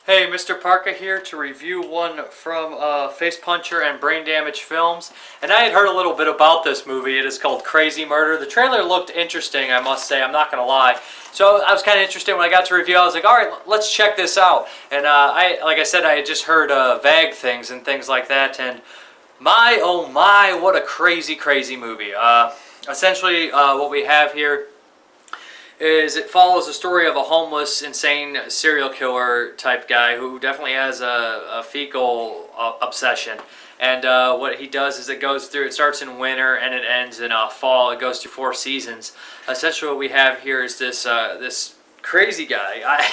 Hey, Mrparka here to review one from Face Puncher and Brain Damage Films. And I had heard a little bit about this movie. It is called Crazy Murder. The trailer looked interesting, I must say. I'm not going to lie. So I was kind of interested when I got to review. I was like, all right, let's check this out. And like I said, I had just heard vague things and things like that. And my, oh my, what a crazy, crazy movie. Essentially, what we have here is it follows the story of a homeless, insane serial killer type guy who definitely has a fecal obsession. And what he does is it starts in winter and it ends in fall. It goes through 4 seasons. Essentially what we have here is this crazy guy.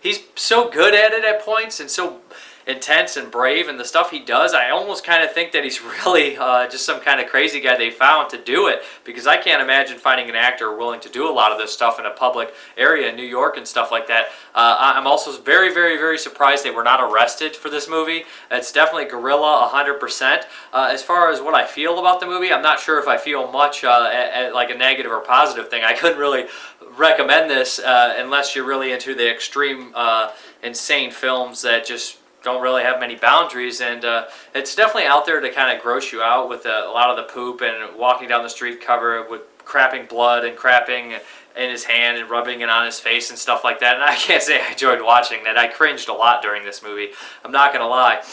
He's so good at it at points and so intense and brave, and the stuff he does, I almost kind of think that he's really just some kind of crazy guy they found to do it, because I can't imagine finding an actor willing to do a lot of this stuff in a public area in New York and stuff like that. I'm also very, very, very surprised they were not arrested for this movie. It's definitely guerrilla 100%. As far as what I feel about the movie, I'm not sure if I feel much like a negative or positive thing. I couldn't really recommend this unless you're really into the extreme insane films that just don't really have many boundaries, and it's definitely out there to kind of gross you out with a lot of the poop and walking down the street covered with crapping blood and crapping in his hand and rubbing it on his face and stuff like that. And I can't say I enjoyed watching that. I cringed a lot during this movie. I'm not gonna lie.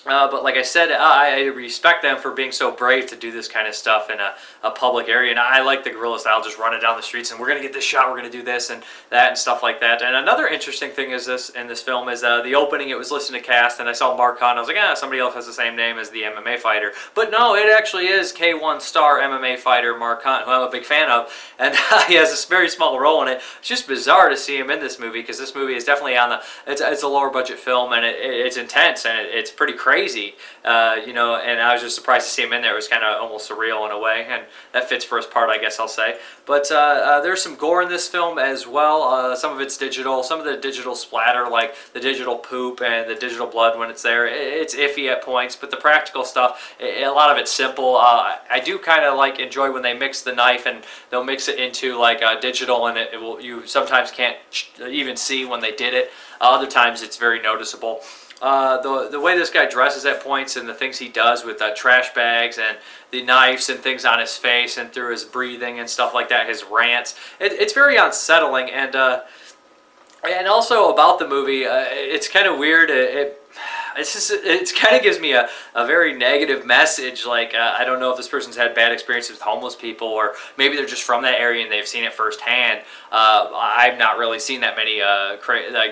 But like I said, I respect them for being so brave to do this kind of stuff in a public area. And I like the guerrilla style, just running down the streets and we're going to get this shot, we're going to do this and that and stuff like that. And another interesting thing is in this film is the opening. It was listed to cast, and I saw Mark Hunt. I was like, somebody else has the same name as the MMA fighter. But no, it actually is K1 star MMA fighter Mark Hunt, who I'm a big fan of. And he has this very small role in it. It's just bizarre to see him in this movie, because this movie is definitely it's a lower budget film, and it's intense and it's pretty crazy. And I was just surprised to see him in there. It was kind of almost surreal in a way, and that fits for his part, I guess I'll say. But there's some gore in this film as well. Some of it's digital. Some of the digital splatter, like the digital poop and the digital blood when it's there, it's iffy at points. But the practical stuff, a lot of it's simple. I do kind of enjoy when they mix the knife and they'll mix it into digital, and you sometimes can't even see when they did it. Other times it's very noticeable. The way this guy dresses at points and the things he does with trash bags and the knives and things on his face and through his breathing and stuff like that, his rants, it's very unsettling. And also about the movie, it's kind of weird. It kind of gives me a very negative message. I don't know if this person's had bad experiences with homeless people, or maybe they're just from that area and they've seen it firsthand. I've not really seen that many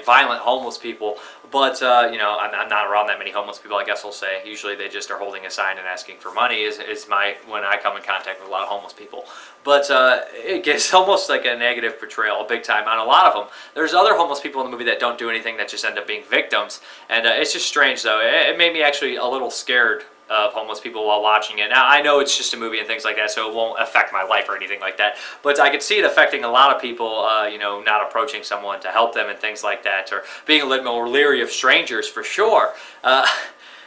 violent homeless people, but I'm not around that many homeless people, I guess I'll say. Usually they just are holding a sign and asking for money is when I come in contact with a lot of homeless people. But it gets almost like a negative portrayal, big time, on a lot of them. There's other homeless people in the movie that don't do anything, that just end up being victims, and it's just strange though. It made me actually a little scared of homeless people while watching it. Now, I know it's just a movie and things like that, so it won't affect my life or anything like that, but I could see it affecting a lot of people, not approaching someone to help them and things like that, or being a little more leery of strangers for sure.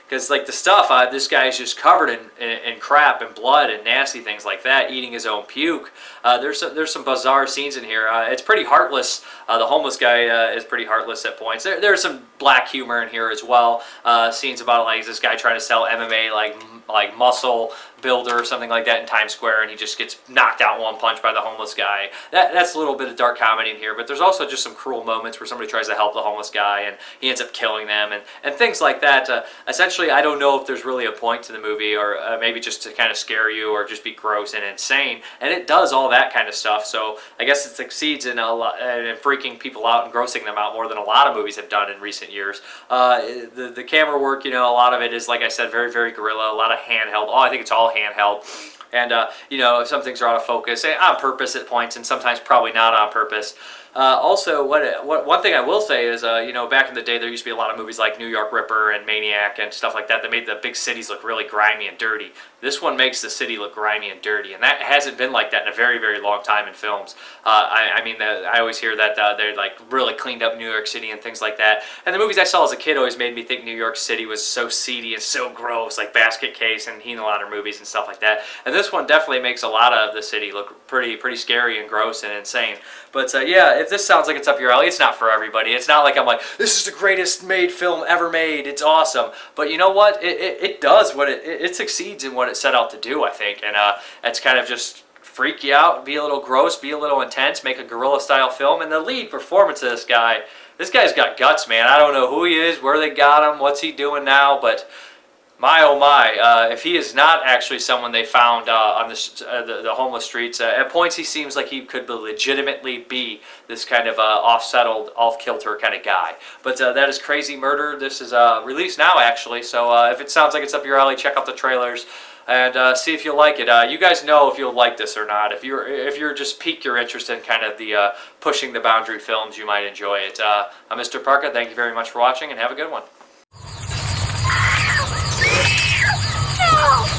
Because the stuff, this guy's just covered in crap and blood and nasty things like that, eating his own puke. There's some bizarre scenes in here. It's pretty heartless. The homeless guy is pretty heartless at points. There's some black humor in here as well. Scenes about this guy trying to sell MMA like muscle builder or something like that in Times Square, and he just gets knocked out one punch by the homeless guy. That's a little bit of dark comedy in here, but there's also just some cruel moments where somebody tries to help the homeless guy and he ends up killing them and things like that. Essentially, I don't know if there's really a point to the movie, or maybe just to kind of scare you or just be gross and insane, and it does all that kind of stuff. So I guess it succeeds in freaking people out and grossing them out more than a lot of movies have done in recent years. The camera work, a lot of it is, like I said, very, very guerrilla, a lot of handheld. I think it's all handheld, and some things are out of focus on purpose at points, and sometimes probably not on purpose. Also, one thing I will say is, back in the day, there used to be a lot of movies like New York Ripper and Maniac and stuff like that made the big cities look really grimy and dirty. This one makes the city look grimy and dirty, and that hasn't been like that in a very, very long time in films. I always hear that they're really cleaned up New York City and things like that. And the movies I saw as a kid always made me think New York City was so seedy and so gross, like Basket Case and Henenlotter movies and stuff like that. And this one definitely makes a lot of the city look pretty scary and gross and insane. But yeah, if this sounds like it's up your alley, it's not for everybody. It's not like I'm like, this is the greatest made film ever made. It's awesome. But you know what? It does what it succeeds in what it set out to do, I think. And it's kind of just freak you out, be a little gross, be a little intense, make a guerrilla style film. And the lead performance of this guy's got guts, man. I don't know who he is, where they got him, what's he doing now, but my oh my, if he is not actually someone they found on the homeless streets, at points he seems like he could legitimately be this kind of off-settled, off-kilter kind of guy. But that is Crazy Murder. This is released now, actually, so if it sounds like it's up your alley, check out the trailers and see if you like it. You guys know if you'll like this or not. If you're just piqued your interest in kind of the pushing the boundary films, you might enjoy it. I'm Mrparka. Thank you very much for watching, and have a good one. No!